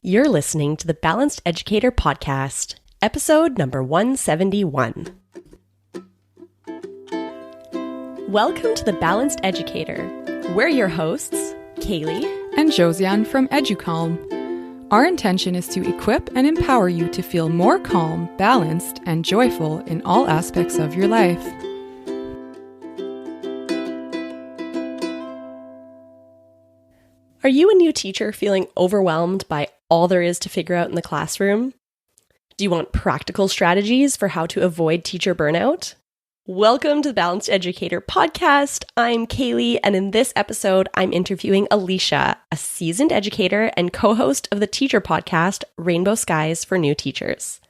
You're listening to the Balanced Educator Podcast, episode number 171. Welcome to the Balanced Educator. We're your hosts, Kaylee and Josiane from EduCalm. Our intention is to equip and empower you to feel more calm, balanced, and joyful in all aspects of your life. Are you a new teacher feeling overwhelmed by all there is to figure out in the classroom? Do you want practical strategies for how to avoid teacher burnout? Welcome to the Balanced Educator Podcast. I'm Kaylee, and in this episode, I'm interviewing Alisha, a seasoned educator and co-host of the teacher podcast, Rainbow Skies for New Teachers.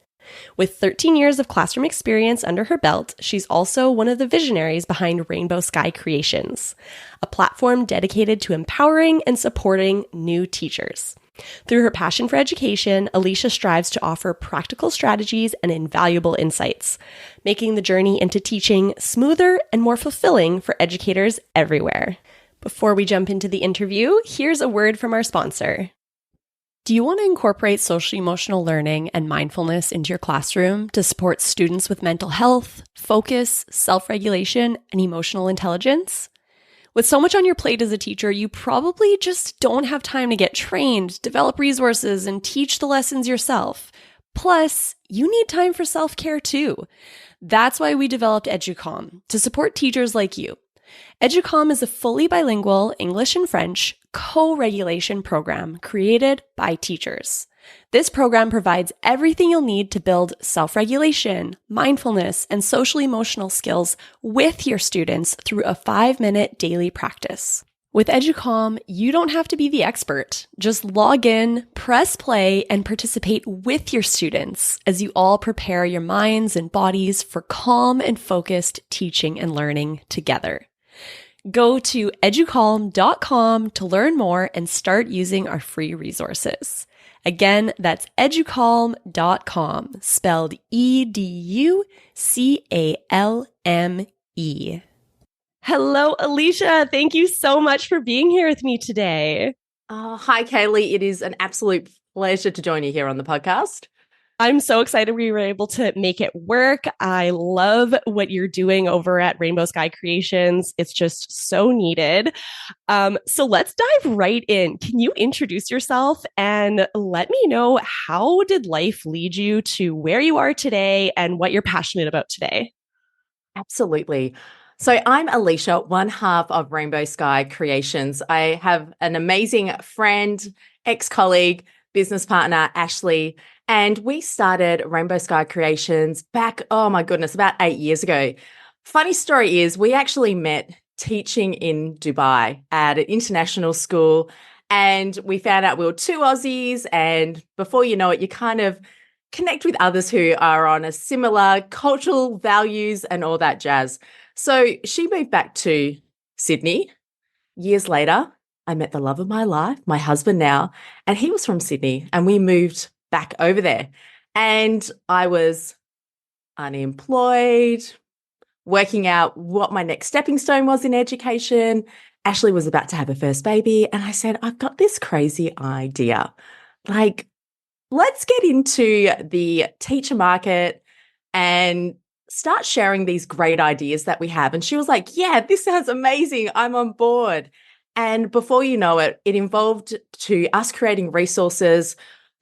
With 13 years of classroom experience under her belt, she's also one of the visionaries behind Rainbow Sky Creations, a platform dedicated to empowering and supporting new teachers. Through her passion for education, Alisha strives to offer practical strategies and invaluable insights, making the journey into teaching smoother and more fulfilling for educators everywhere. Before we jump into the interview, here's a word from our sponsor. Do you want to incorporate social-emotional learning and mindfulness into your classroom to support students with mental health, focus, self-regulation, and emotional intelligence? With so much on your plate as a teacher, you probably just don't have time to get trained, develop resources, and teach the lessons yourself. Plus, you need time for self-care too. That's why we developed EduCalm, to support teachers like you. EduCalm is a fully bilingual English and French co-regulation program created by teachers. This program provides everything you'll need to build self-regulation, mindfulness, and social-emotional skills with your students through a 5-minute daily practice. With EduCalm, you don't have to be the expert. Just log in, press play, and participate with your students as you all prepare your minds and bodies for calm and focused teaching and learning together. Go to educalm.com to learn more and start using our free resources. Again, that's educalm.com, spelled E-D-U-C-A-L-M-E. Hello, Alisha. Thank you so much for being here with me today. Hi, Kaylee. It is an absolute pleasure to join you here on the podcast. I'm so excited we were able to make it work. I love what you're doing over at Rainbow Sky Creations. It's just so needed. So let's dive right in. Can you introduce yourself and let me know, how did life lead you to where you are today and what you're passionate about today? Absolutely. So I'm Alisha, one half of Rainbow Sky Creations. I have an amazing friend, ex-colleague, business partner, Ashley, and we started Rainbow Sky Creations back, oh my goodness, about 8 years ago. Funny story is we actually met teaching in Dubai at an international school, and we found out we were two Aussies, and before you know it, you kind of connect with others who are on a similar cultural values and all that jazz. So she moved back to Sydney. Years later, I met the love of my life, my husband now, and he was from Sydney, and we moved back over there. And I was unemployed, working out what my next stepping stone was in education. Ashley was about to have her first baby, and I said, I've got this crazy idea. Like, let's get into the teacher market and start sharing these great ideas that we have. And she was like, yeah, this sounds amazing. I'm on board. And before you know it, it involved to us creating resources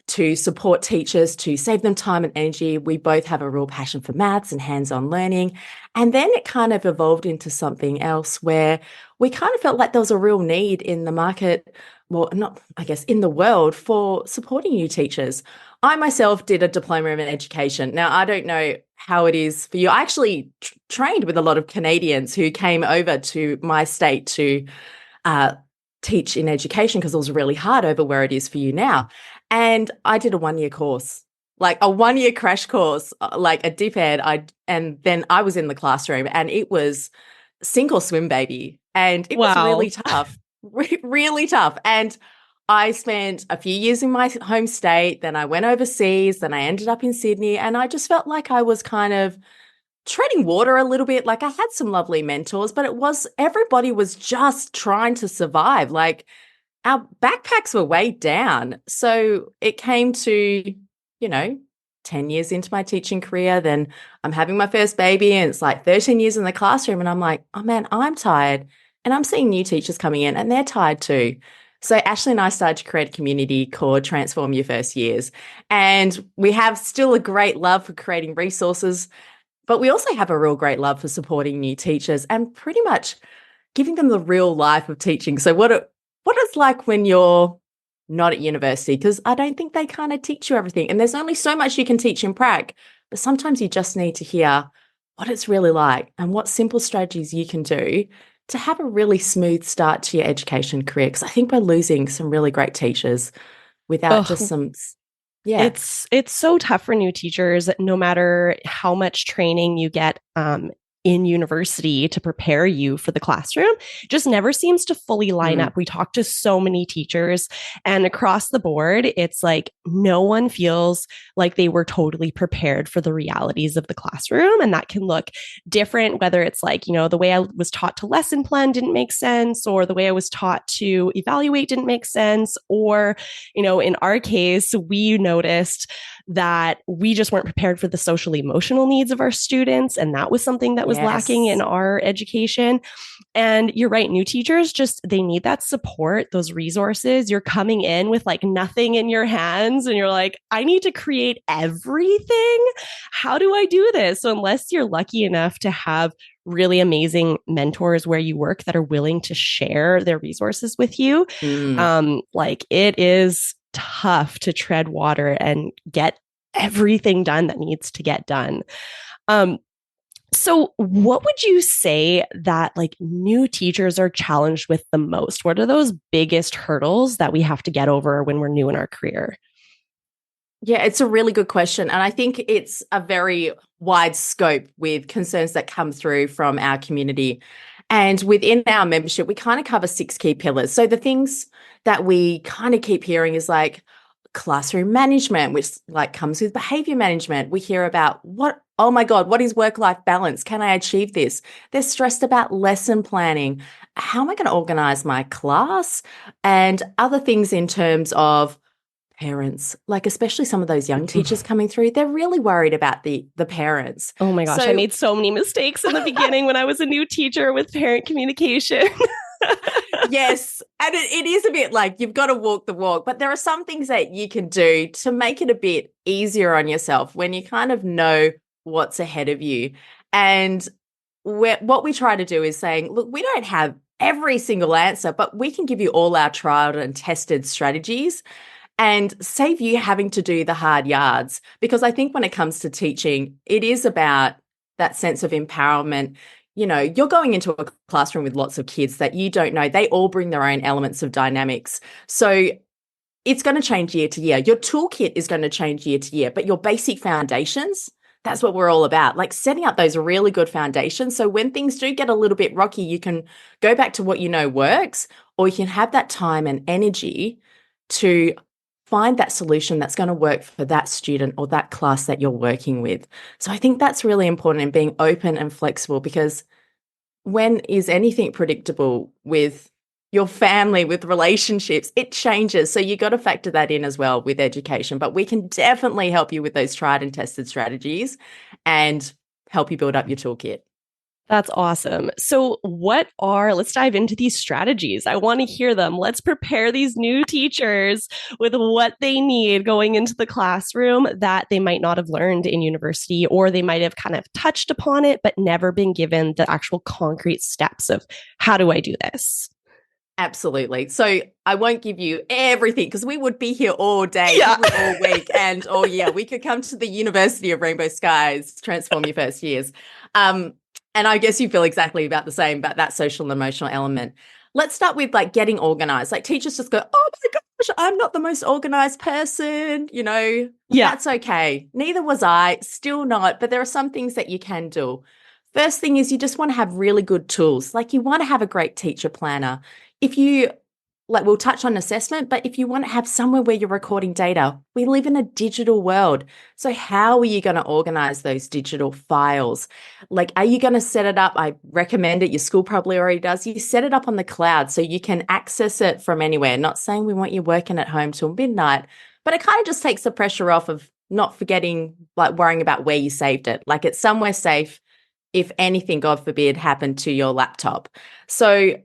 to support teachers, to save them time and energy. We both have a real passion for maths and hands-on learning. And then it kind of evolved into something else where we kind of felt like there was a real need in the market, well, not, I guess, in the world for supporting new teachers. I myself did a diploma in education. Now, I don't know how it is for you. I actually trained with a lot of Canadians who came over to my state to teach in education because it was really hard over where it is for you now. And I did a 1-year course, like a 1-year crash course, like a dip ed. And then I was in the classroom, and it was sink or swim, baby. And it was really tough, really tough. And I spent a few years in my home state, then I went overseas, then I ended up in Sydney, and I just felt like I was kind of treading water a little bit. Like, I had some lovely mentors, but everybody was just trying to survive. Like, our backpacks were weighed down. So it came to, 10 years into my teaching career, then I'm having my first baby and it's like 13 years in the classroom. And I'm like, oh man, I'm tired. And I'm seeing new teachers coming in and they're tired too. So Ashley and I started to create a community called Transform Your First Years. And we have still a great love for creating resources, but we also have a real great love for supporting new teachers and pretty much giving them the real life of teaching. So what it's like when you're not at university, because I don't think they kind of teach you everything. And there's only so much you can teach in prac, but sometimes you just need to hear what it's really like and what simple strategies you can do to have a really smooth start to your education career. Because I think we're losing some really great teachers without just some, yeah. It's so tough for new teachers, no matter how much training you get in university to prepare you for the classroom, just never seems to fully line up. We talk to so many teachers and across the board, it's like no one feels like they were totally prepared for the realities of the classroom. And that can look different, whether it's like, the way I was taught to lesson plan didn't make sense, or the way I was taught to evaluate didn't make sense. Or, in our case, we noticed that we just weren't prepared for the social emotional needs of our students. And that was something that was lacking in our education. And you're right, new teachers they need that support, those resources. You're coming in with like nothing in your hands and you're like, I need to create everything. How do I do this? So unless you're lucky enough to have really amazing mentors where you work that are willing to share their resources with you, it is tough to tread water and get everything done that needs to get done. So what would you say that like new teachers are challenged with the most? What are those biggest hurdles that we have to get over when we're new in our career? Yeah, it's a really good question. And I think it's a very wide scope with concerns that come through from our community. And within our membership, we kind of cover 6 key pillars. So the things that we kind of keep hearing is like classroom management, which like comes with behavior management. We hear about oh my God, what is work-life balance? Can I achieve this? They're stressed about lesson planning. How am I going to organize my class? And other things in terms of parents, like especially some of those young teachers coming through, they're really worried about the parents. Oh my gosh, I made so many mistakes in the beginning when I was a new teacher with parent communication. Yes. And it is a bit like you've got to walk the walk, but there are some things that you can do to make it a bit easier on yourself when you kind of know what's ahead of you. And what we try to do is saying, look, we don't have every single answer, but we can give you all our tried and tested strategies and save you having to do the hard yards. Because I think when it comes to teaching, it is about that sense of empowerment. You're going into a classroom with lots of kids that you don't know. They all bring their own elements of dynamics. So it's going to change year to year. Your toolkit is going to change year to year, but your basic foundations, that's what we're all about. Like setting up those really good foundations. So when things do get a little bit rocky, you can go back to what you know works, or you can have that time and energy to find that solution that's going to work for that student or that class that you're working with. So I think that's really important in being open and flexible, because when is anything predictable with your family, with relationships? It changes. So you got to factor that in as well with education. But we can definitely help you with those tried and tested strategies and help you build up your toolkit. That's awesome. So let's dive into these strategies. I want to hear them. Let's prepare these new teachers with what they need going into the classroom that they might not have learned in university, or they might have kind of touched upon it, but never been given the actual concrete steps of how do I do this? Absolutely. So I won't give you everything because we would be here all day, all week, and all year. We could come to the University of Rainbow Skies, Transform Your First Years. And I guess you feel exactly about the same about that social and emotional element. Let's start with like getting organized. Like teachers just go, oh my gosh, I'm not the most organized person. That's okay. Neither was I, still not. But there are some things that you can do. First thing is you just want to have really good tools. Like you want to have a great teacher planner. If you like we'll touch on assessment, but if you want to have somewhere where you're recording data, we live in a digital world. So how are you going to organize those digital files? Like, are you going to set it up? I recommend it. Your school probably already does. You set it up on the cloud so you can access it from anywhere. Not saying we want you working at home till midnight, but it kind of just takes the pressure off of not forgetting, like worrying about where you saved it. Like it's somewhere safe if anything, God forbid, happened to your laptop. So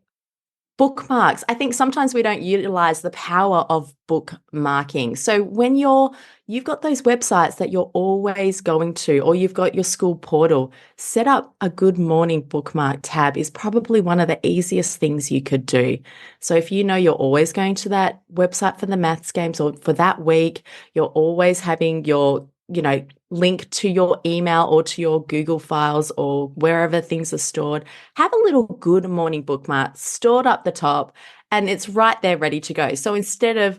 bookmarks. I think sometimes we don't utilize the power of bookmarking. So when you've got those websites that you're always going to, or you've got your school portal, set up a good morning bookmark tab is probably one of the easiest things you could do. So if you know you're always going to that website for the maths games or for that week, you're always having your link to your email or to your Google files or wherever things are stored, have a little good morning bookmark stored up the top and it's right there ready to go. So instead of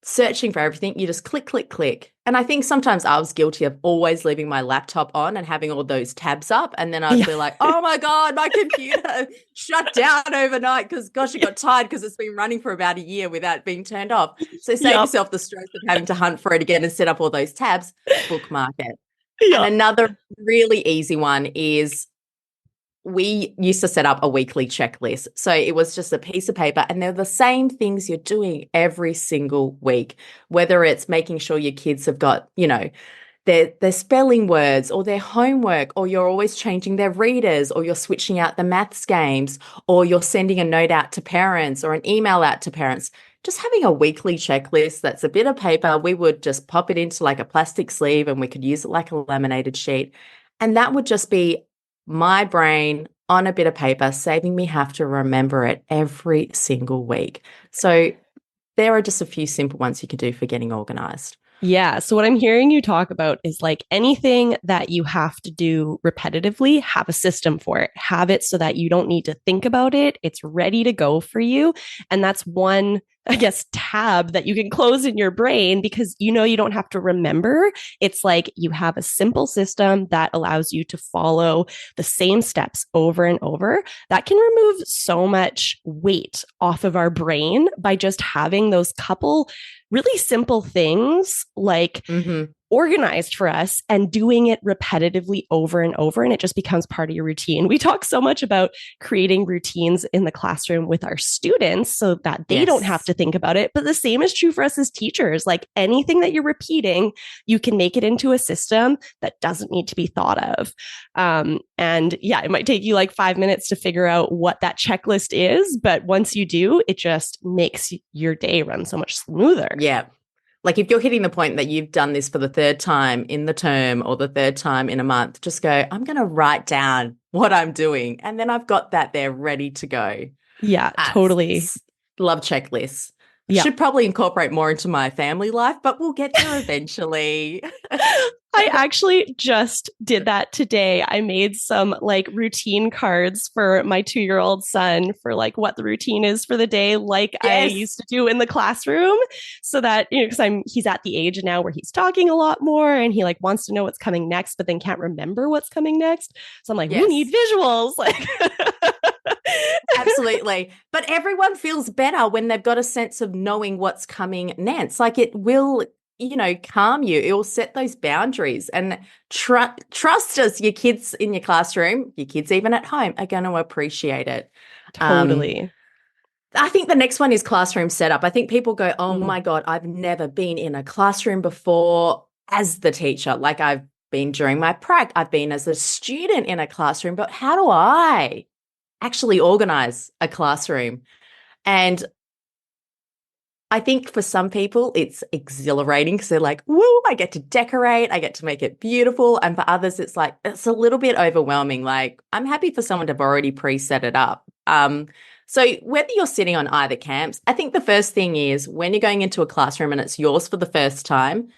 searching for everything, you just click, click, click. And I think sometimes I was guilty of always leaving my laptop on and having all those tabs up. And then I'd be like, oh my God, my computer shut down overnight because gosh, I got tired because it's been running for about a year without being turned off. So save yourself the stress of having to hunt for it again and set up all those tabs, bookmark it. And another really easy one is we used to set up a weekly checklist. So it was just a piece of paper and they're the same things you're doing every single week, whether it's making sure your kids have got, their spelling words or their homework, or you're always changing their readers, or you're switching out the maths games, or you're sending a note out to parents or an email out to parents. Just having a weekly checklist that's a bit of paper, we would just pop it into like a plastic sleeve and we could use it like a laminated sheet. And that would just be my brain on a bit of paper, saving me have to remember it every single week. So there are just a few simple ones you can do for getting organized. Yeah. So what I'm hearing you talk about is like anything that you have to do repetitively, have a system for it. Have it so that you don't need to think about it. It's ready to go for you. And that's one, I guess, tab that you can close in your brain because you don't have to remember. It's like you have a simple system that allows you to follow the same steps over and over. That can remove so much weight off of our brain by just having those couple really simple things like organized for us and doing it repetitively over and over. And it just becomes part of your routine. We talk so much about creating routines in the classroom with our students so that they don't have to think about it. But the same is true for us as teachers. Like anything that you're repeating, you can make it into a system that doesn't need to be thought of. And yeah, it might take you like 5 minutes to figure out what that checklist is. But once you do, it just makes your day run so much smoother. Yeah. Like if you're hitting the point that you've done this for the third time in the term or the third time in a month, just go, I'm going to write down what I'm doing. And then I've got that there ready to go. Yeah, totally. Love checklists. Yeah. Should probably incorporate more into my family life, but we'll get there eventually. I actually just did that today. I made some like routine cards for my 2-year-old son for like what the routine is for the day, like I used to do in the classroom, so that, because he's at the age now where he's talking a lot more and he like wants to know what's coming next, but then can't remember what's coming next. So I'm like, we need visuals. Like Absolutely. But everyone feels better when they've got a sense of knowing what's coming next. Like it will, calm you. It will set those boundaries and trust us, your kids in your classroom, your kids even at home are going to appreciate it. Totally. I think the next one is classroom setup. I think people go, oh my God, I've never been in a classroom before as the teacher. Like I've been during my prac, I've been as a student in a classroom, but how do I actually organize a classroom? And I think for some people it's exhilarating because they're like, woo, I get to decorate, I get to make it beautiful. And for others, it's like, it's a little bit overwhelming. Like I'm happy for someone to have already pre-set it up. So whether you're sitting on either camps, I think the first thing is when you're going into a classroom and it's yours for the first time,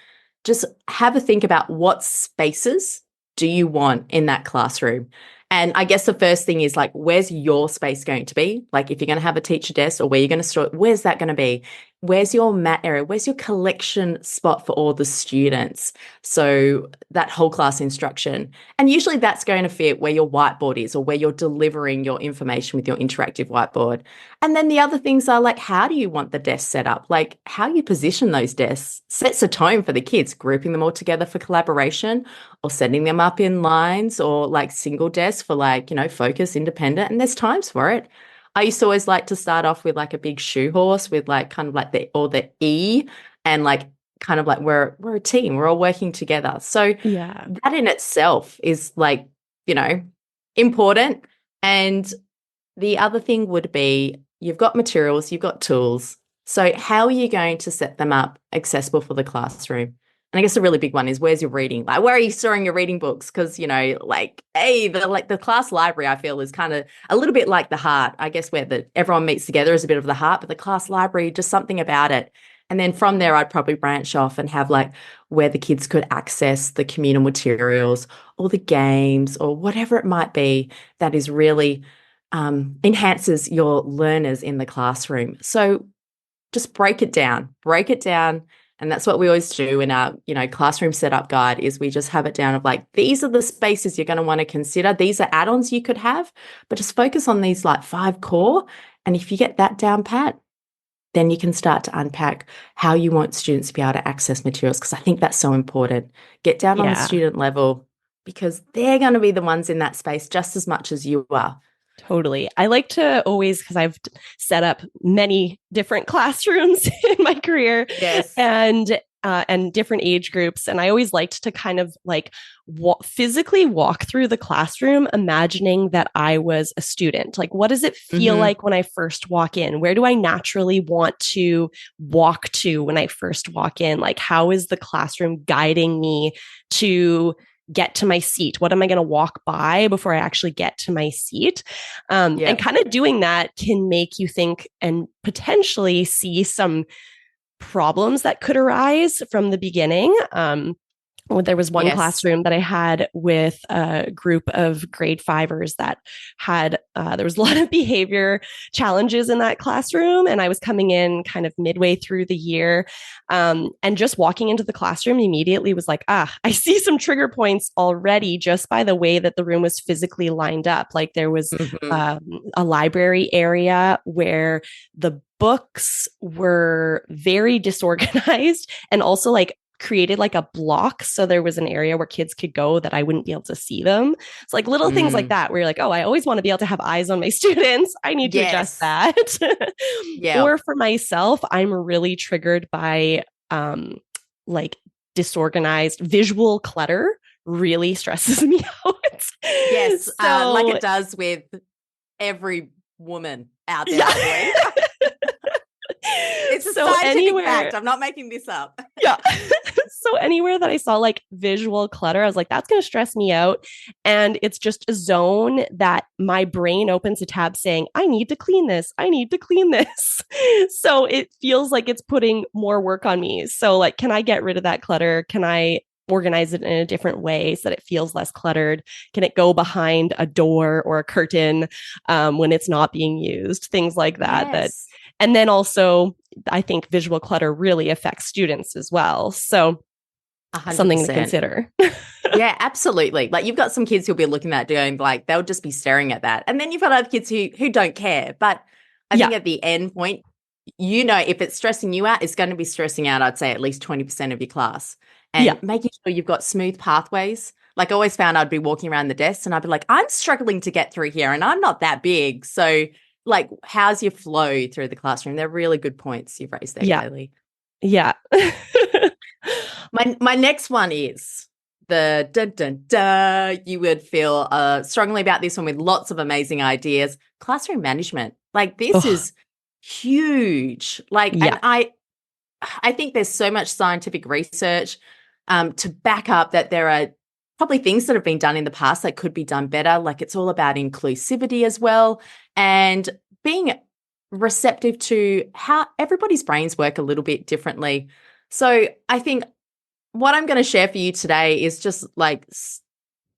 just have a think about what spaces do you want in that classroom. And I guess the first thing is like, where's your space going to be? Like if you're going to have a teacher desk or where you're going to store it, where's that going to be? where's your mat area? Where's your collection spot for all the students? So that whole class instruction. And usually that's going to fit where your whiteboard is or where you're delivering your information with your interactive whiteboard. And then the other things are like, how do you want the desk set up? Like how you position those desks sets a tone for the kids, grouping them all together for collaboration or setting them up in lines or like single desks for like, focus, independent. And there's times for it. I used to always like to start off with like a big shoe horse with like kind of like the E and like kind of like we're a team, we're all working together. So that in itself is like, important. And the other thing would be you've got materials, you've got tools. So how are you going to set them up accessible for the classroom? And I guess a really big one is where's your reading? Like, where are you storing your reading books? Because, the class library, I feel, is kind of a little bit like the heart. I guess where everyone meets together is a bit of the heart, but the class library, just something about it. And then from there, I'd probably branch off and have like where the kids could access the communal materials or the games or whatever it might be that is really enhances your learners in the classroom. So just break it down. And that's what we always do in our, classroom setup guide is we just have it down of like, these are the spaces you're going to want to consider. These are add-ons you could have, but just focus on these like 5 core. And if you get that down pat, then you can start to unpack how you want students to be able to access materials. Because I think that's so important. Get down on the student level because they're going to be the ones in that space just as much as you are. Totally. I like to always, because I've set up many different classrooms in my career, and different age groups, and I always liked to kind of like physically walk through the classroom, imagining that I was a student. Like, what does it feel like when I first walk in? Where do I naturally want to walk to when I first walk in? Like, how is the classroom guiding me to get to my seat? What am I going to walk by before I actually get to my seat? And kind of doing that can make you think and potentially see some problems that could arise from the beginning. There was one classroom that I had with a group of grade 5ers that had, there was a lot of behavior challenges in that classroom. And I was coming in kind of midway through the year, and just walking into the classroom immediately was like, I see some trigger points already just by the way that the room was physically lined up. Like there was a library area where the books were very disorganized and also like created like a block. So there was an area where kids could go that I wouldn't be able to see them. It's like little things like that where you're like, oh, I always want to be able to have eyes on my students. I need to adjust that. Or for myself, I'm really triggered by like disorganized visual clutter really stresses me out. Yes. So, like it does with every woman out there. It's a scientific fact. I'm not making this up. So anywhere that I saw like visual clutter, I was like, that's going to stress me out. And it's just a zone that my brain opens a tab saying, I need to clean this. I need to clean this. So it feels like it's putting more work on me. So like, can I get rid of that clutter? Can I organize it in a different way so that it feels less cluttered? Can it go behind a door or a curtain when it's not being used? Things like that. And then also, I think visual clutter really affects students as well. So 100%. Something to consider. Yeah, absolutely. Like you've got some kids who'll be looking at doing like, they'll just be staring at that. And then you've got other kids who don't care. But I think at the end point, if it's stressing you out, it's going to be stressing out, I'd say at least 20% of your class. And making sure you've got smooth pathways. Like I always found I'd be walking around the desk and I'd be like, I'm struggling to get through here and I'm not that big. So like, how's your flow through the classroom? They're really good points you've raised there, Kaylee. Yeah. My next one is the dun, dun, dun. You would feel strongly about this one with lots of amazing ideas. Classroom management. Like this is huge. Like, and I think there's so much scientific research to back up that there are probably things that have been done in the past that could be done better. Like it's all about inclusivity as well and being receptive to how everybody's brains work a little bit differently. So I think what I'm going to share for you today is just like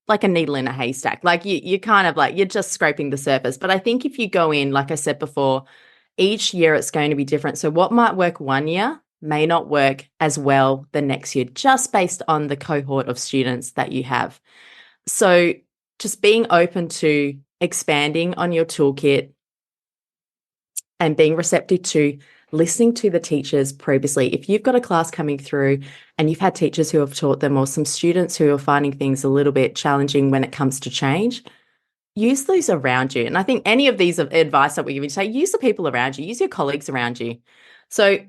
a needle in a haystack. Like you kind of like, you're just scraping the surface. But I think if you go in, like I said before, each year it's going to be different. So what might work one year may not work as well the next year, just based on the cohort of students that you have. So just being open to expanding on your toolkit and being receptive to listening to the teachers previously. If you've got a class coming through and you've had teachers who have taught them, or some students who are finding things a little bit challenging when it comes to change, use those around you. And I think any of these advice that we give you, say, use the people around you, use your colleagues around you. So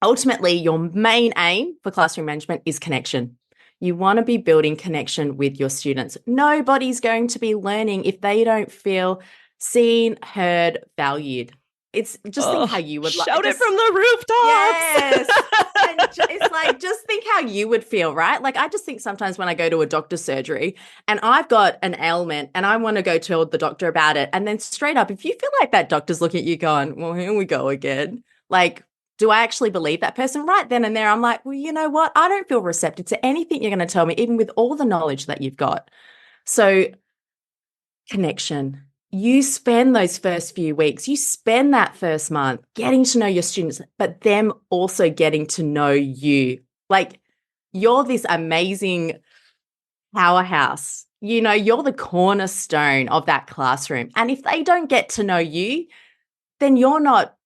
ultimately, your main aim for classroom management is connection. You want to be building connection with your students. Nobody's going to be learning if they don't feel seen, heard, valued. It's just think how you would shout it from the rooftops. Yes. And it's like, just think how you would feel, right? Like, I just think sometimes when I go to a doctor's surgery and I've got an ailment and I want to go tell the doctor about it, and then straight up, if you feel like that doctor's looking at you going, well, here we go again. Like, do I actually believe that person? Right then and there, I'm like, well, you know what? I don't feel receptive to anything you're going to tell me, even with all the knowledge that you've got. So connection. You spend those first few weeks, you spend that first month getting to know your students, but them also getting to know you. Like, you're this amazing powerhouse. You know, you're the cornerstone of that classroom. And if they don't get to know you, then you're not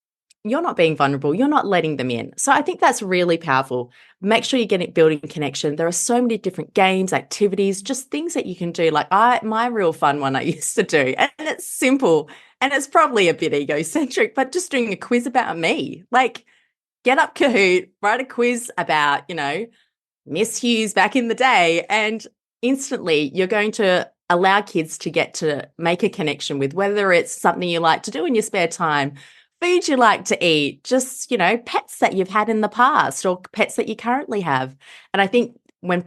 being vulnerable. You're not letting them in. So I think that's really powerful. Make sure you're building connection. There are so many different games, activities, just things that you can do. Like my real fun one I used to do, and it's simple and it's probably a bit egocentric, but just doing a quiz about me. Like, get up Kahoot, write a quiz about, Miss Hughes back in the day, and instantly you're going to allow kids to get to make a connection with, whether it's something you like to do in your spare time, food you like to eat, just, pets that you've had in the past or pets that you currently have. And I think when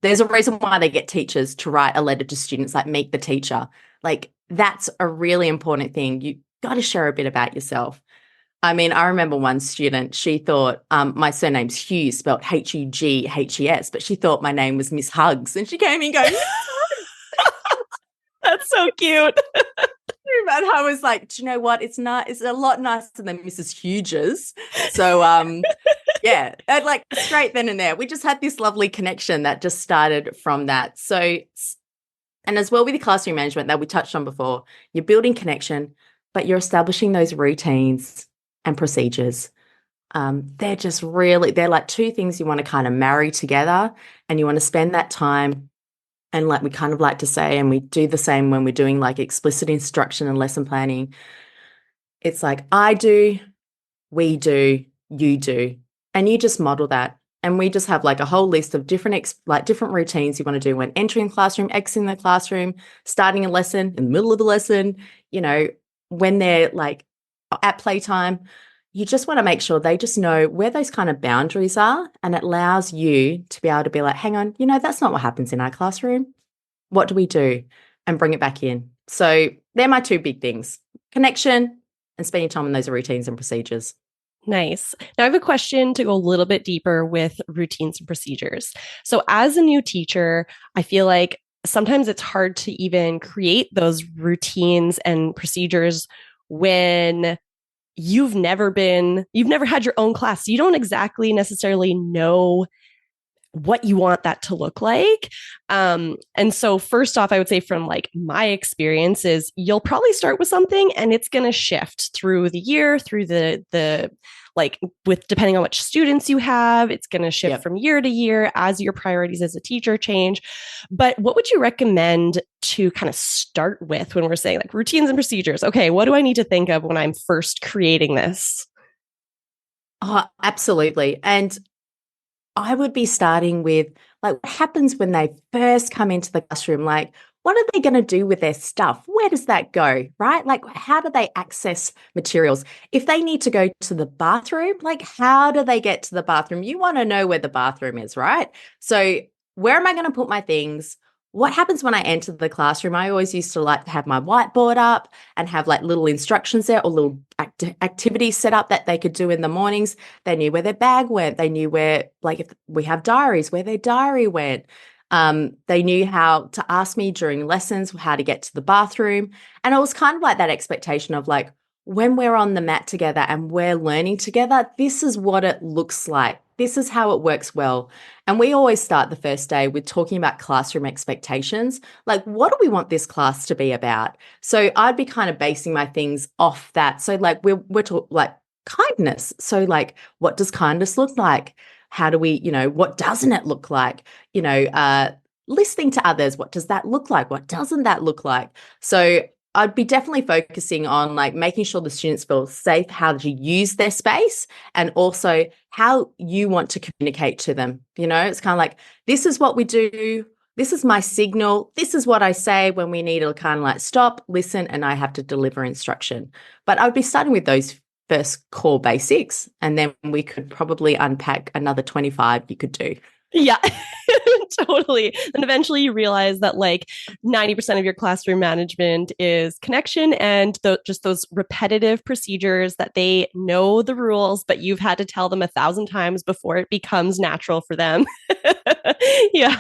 there's a reason why they get teachers to write a letter to students, like meet the teacher, like that's a really important thing. You got to share a bit about yourself. I mean, I remember one student, she thought my surname's Hughes, spelled Hughes, but she thought my name was Miss Hugs. And she came in going, that's so cute. And I was like, do you know what? It's a lot nicer than Mrs. Hughes. So, yeah, and like straight then and there, we just had this lovely connection that just started from that. So, and as well with the classroom management that we touched on before, you're building connection, but you're establishing those routines and procedures. They're like two things you want to kind of marry together, and you want to spend that time. And like we kind of like to say, and we do the same when we're doing like explicit instruction and lesson planning, it's like I do, we do, you do, and you just model that. And we just have like a whole list of different routines you want to do when entering the classroom, exiting the classroom, starting a lesson, in the middle of the lesson, when they're like at playtime. You just want to make sure they just know where those kind of boundaries are, and it allows you to be able to be like, hang on, that's not what happens in our classroom. What do we do? And bring it back in. So they're my two big things: connection and spending time on those routines and procedures. Nice. Now I have a question to go a little bit deeper with routines and procedures. So as a new teacher, I feel like sometimes it's hard to even create those routines and procedures when you've never had your own class. So you don't exactly necessarily know what you want that to look like. And so first off, I would say from like my experiences, you'll probably start with something and it's going to shift through the year, through the like with depending on which students you have, it's going to shift from year to year as your priorities as a teacher change. But what would you recommend to kind of start with when we're saying like routines and procedures? Okay, what do I need to think of when I'm first creating this? Oh, absolutely. And I would be starting with like what happens when they first come into the classroom. Like, what are they going to do with their stuff? Where does that go, right? Like, how do they access materials? If they need to go to the bathroom, like, how do they get to the bathroom? You want to know where the bathroom is, right? So where am I going to put my things? What happens when I enter the classroom? I always used to like to have my whiteboard up and have like little instructions there or little activities set up that they could do in the mornings. They knew where their bag went. They knew where, like if we have diaries, where their diary went. They knew how to ask me during lessons how to get to the bathroom. And it was kind of like that expectation of like, when we're on the mat together and we're learning together, this is what it looks like. This is how it works well. And we always start the first day with talking about classroom expectations. Like, what do we want this class to be about? So I'd be kind of basing my things off that. So like we're talking like kindness. So like, what does kindness look like? How do we, what doesn't it look like? Listening to others, what does that look like? What doesn't that look like? So I'd be definitely focusing on like making sure the students feel safe, how to use their space, and also how you want to communicate to them. It's kind of like, this is what we do. This is my signal. This is what I say when we need to kind of like stop, listen, and I have to deliver instruction. But I would be starting with those first core basics, and then we could probably unpack another 25 you could do. Yeah, totally. And eventually you realize that like 90% of your classroom management is connection and just those repetitive procedures that they know the rules, but you've had to tell them 1,000 times before it becomes natural for them. Yeah.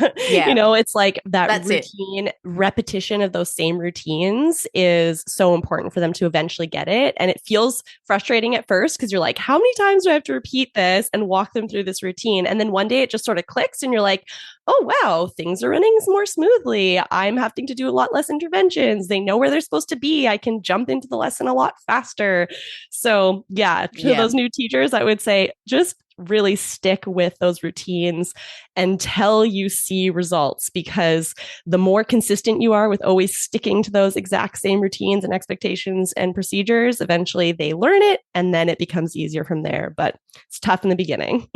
It's like that's routine repetition of those same routines is so important for them to eventually get it. And it feels frustrating at first because you're like, how many times do I have to repeat this and walk them through this routine? And then one day it just sort of clicks and you're like, oh, wow, things are running more smoothly. I'm having to do a lot less interventions. They know where they're supposed to be. I can jump into the lesson a lot faster. So to those new teachers, I would say just really stick with those routines until you see results, because the more consistent you are with always sticking to those exact same routines and expectations and procedures, eventually they learn it and then it becomes easier from there. But it's tough in the beginning.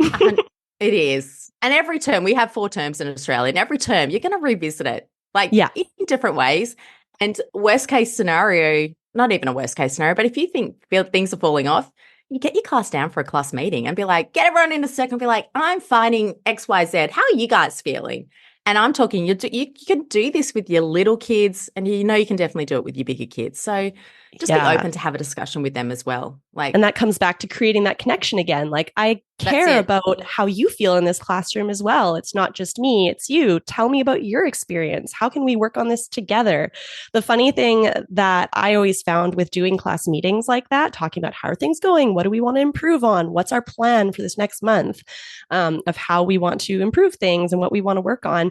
It is. And every term, we have 4 terms in Australia, and every term you're going to revisit it in different ways. And worst case scenario, not even a worst case scenario, but if you feel things are falling off, you get your class down for a class meeting and be like, get everyone in a circle and be like, I'm finding X, Y, Z. How are you guys feeling? And I'm talking, you can do this with your little kids, and you can definitely do it with your bigger kids. So just be open to have a discussion with them as well. And that comes back to creating that connection again. Like, I care about how you feel in this classroom as well. It's not just me, it's you. Tell me about your experience. How can we work on this together? The funny thing that I always found with doing class meetings like that, talking about how are things going? What do we want to improve on? What's our plan for this next month, of how we want to improve things and what we want to work on?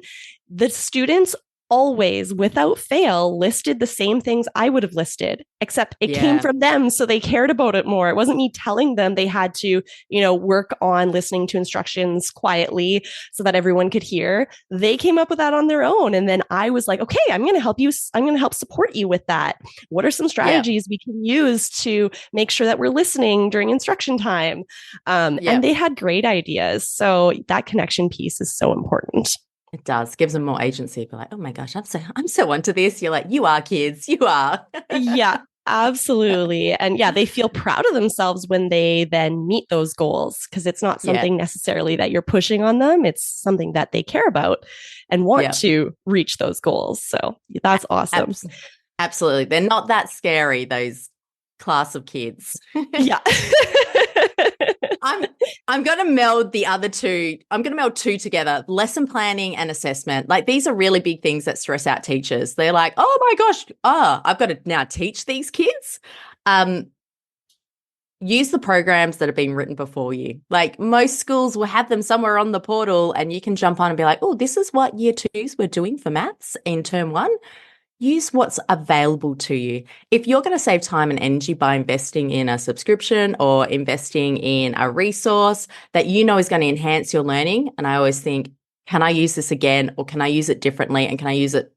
The students always, without fail, listed the same things I would have listed, except it came from them. So they cared about it more. It wasn't me telling them they had to, work on listening to instructions quietly so that everyone could hear. They came up with that on their own. And then I was like, okay, I'm going to help you. I'm going to help support you with that. What are some strategies we can use to make sure that we're listening during instruction time? And they had great ideas. So that connection piece is so important. It does. Gives them more agency. Be like, oh my gosh, I'm so onto this. You're like, you are, kids. You are. Yeah, absolutely. And they feel proud of themselves when they then meet those goals, because it's not something necessarily that you're pushing on them. It's something that they care about and want to reach those goals. So that's awesome. Absolutely. They're not that scary, those class of kids. Yeah. I'm going to meld the other two. I'm going to meld 2 together, lesson planning and assessment. Like, these are really big things that stress out teachers. They're like, oh my gosh, I've got to now teach these kids. Use the programs that have been written before you. Like, most schools will have them somewhere on the portal, and you can jump on and be like, oh, this is what year 2s were doing for maths in term 1. Use what's available to you. If you're going to save time and energy by investing in a subscription or investing in a resource that is going to enhance your learning, and I always think, can I use this again, or can I use it differently, and can I use it,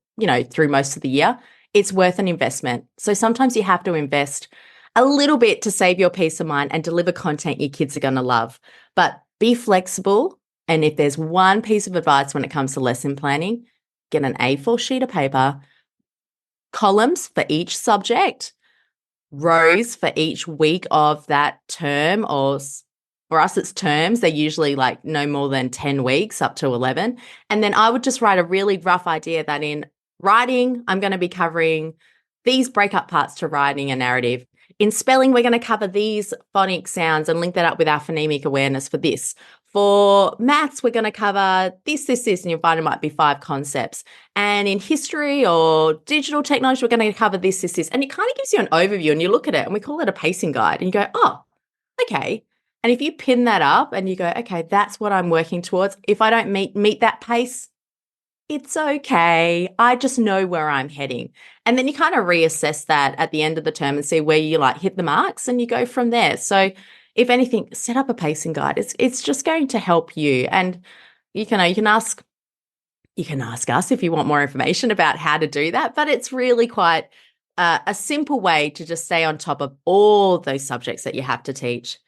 through most of the year? It's worth an investment. So sometimes you have to invest a little bit to save your peace of mind and deliver content your kids are going to love. But be flexible. And if there's one piece of advice when it comes to lesson planning, get an A4 sheet of paper, columns for each subject, rows for each week of that term, or for us it's terms. They're usually like no more than 10 weeks up to 11. And then I would just write a really rough idea that in writing, I'm going to be covering these breakup parts to writing a narrative. In spelling, we're going to cover these phonic sounds and link that up with our phonemic awareness for this. For maths, we're going to cover this, and you'll find it might be 5 concepts. And in history or digital technology, we're going to cover this. And it kind of gives you an overview, and you look at it and we call it a pacing guide, and you go, oh, okay. And if you pin that up and you go, okay, that's what I'm working towards. If I don't meet that pace, it's okay. I just know where I'm heading. And then you kind of reassess that at the end of the term and see where you like hit the marks, and you go from there. So if anything, set up a pacing guide. It's just going to help you. And you can ask us if you want more information about how to do that. But it's really quite a simple way to just stay on top of all those subjects that you have to teach.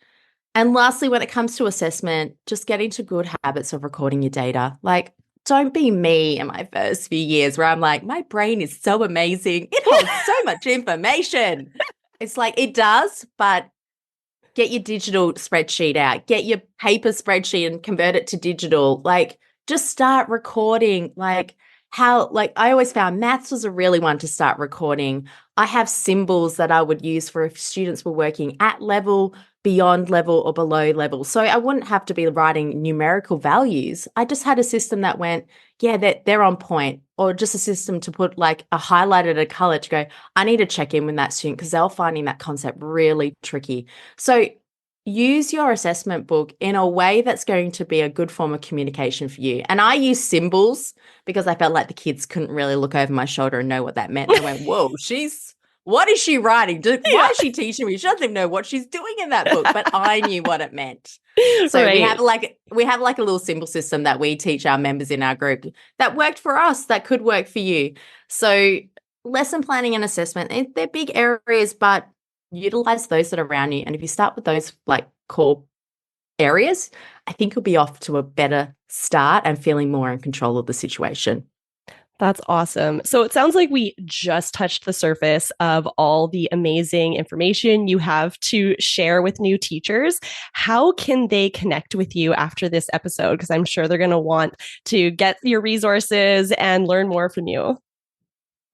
And lastly, when it comes to assessment, just get into good habits of recording your data. Like, don't be me in my first few years where I'm like, my brain is so amazing. It holds so much information. It's like, it does, but get your digital spreadsheet out, get your paper spreadsheet and convert it to digital. Like, just start recording. Like I always found maths was a really one to start recording. I have symbols that I would use for if students were working at level, beyond level, or below level. So I wouldn't have to be writing numerical values. I just had a system that went, yeah, they're on point, or just a system to put like a highlighted a color to go, I need to check in with that student because they're finding that concept really tricky. So use your assessment book in a way that's going to be a good form of communication for you. And I use symbols because I felt like the kids couldn't really look over my shoulder and know what that meant. They went, whoa, what is she writing? Why is she teaching me? She doesn't even know what she's doing in that book, but I knew what it meant. So right. we have like a little symbol system that we teach our members in our group that worked for us, that could work for you. So lesson planning and assessment, they're big areas, but utilize those that are around you. And if you start with those like core areas, I think you'll be off to a better start and feeling more in control of the situation. That's awesome. So it sounds like we just touched the surface of all the amazing information you have to share with new teachers. How can they connect with you after this episode? Because I'm sure they're going to want to get your resources and learn more from you.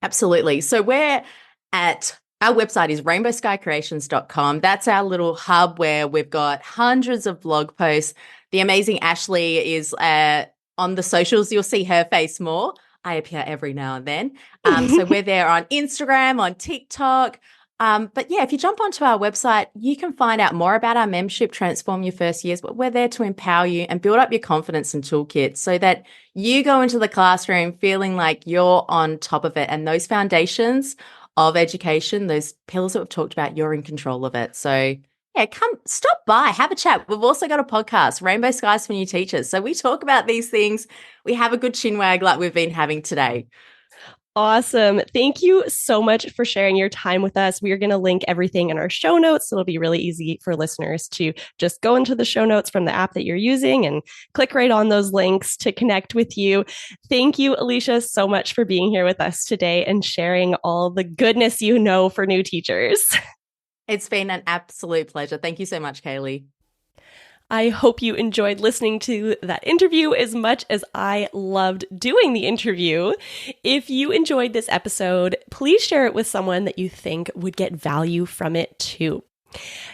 Absolutely. So our website is rainbowskycreations.com. That's our little hub where we've got hundreds of blog posts. The amazing Ashley is on the socials. You'll see her face more. I appear every now and then. So we're there on Instagram, on TikTok. But yeah, if you jump onto our website, you can find out more about our membership, Transform Your First Years. But we're there to empower you and build up your confidence and toolkit so that you go into the classroom feeling like you're on top of it. And those foundations of education, those pillars that we've talked about, you're in control of it. So yeah, stop by, have a chat. We've also got a podcast, Rainbow Skies for New Teachers. So we talk about these things. We have a good chinwag like we've been having today. Awesome. Thank you so much for sharing your time with us. We are going to link everything in our show notes. So it'll be really easy for listeners to just go into the show notes from the app that you're using and click right on those links to connect with you. Thank you, Alisha, so much for being here with us today and sharing all the goodness you know for new teachers. It's been an absolute pleasure. Thank you so much, Kaylee. I hope you enjoyed listening to that interview as much as I loved doing the interview. If you enjoyed this episode, please share it with someone that you think would get value from it too.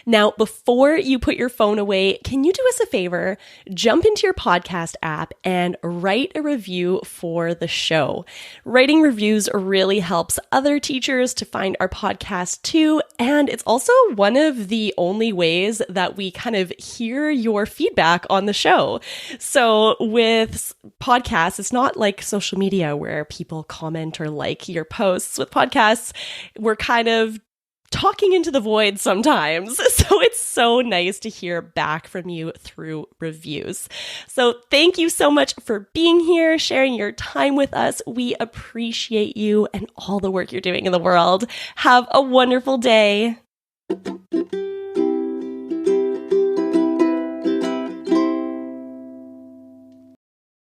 Now, before you put your phone away, can you do us a favor? Jump into your podcast app and write a review for the show. Writing reviews really helps other teachers to find our podcast too. And it's also one of the only ways that we kind of hear your feedback on the show. So with podcasts, it's not like social media where people comment or like your posts. With podcasts, we're kind of talking into the void sometimes. So it's so nice to hear back from you through reviews. So thank you so much for being here, sharing your time with us. We appreciate you and all the work you're doing in the world. Have a wonderful day.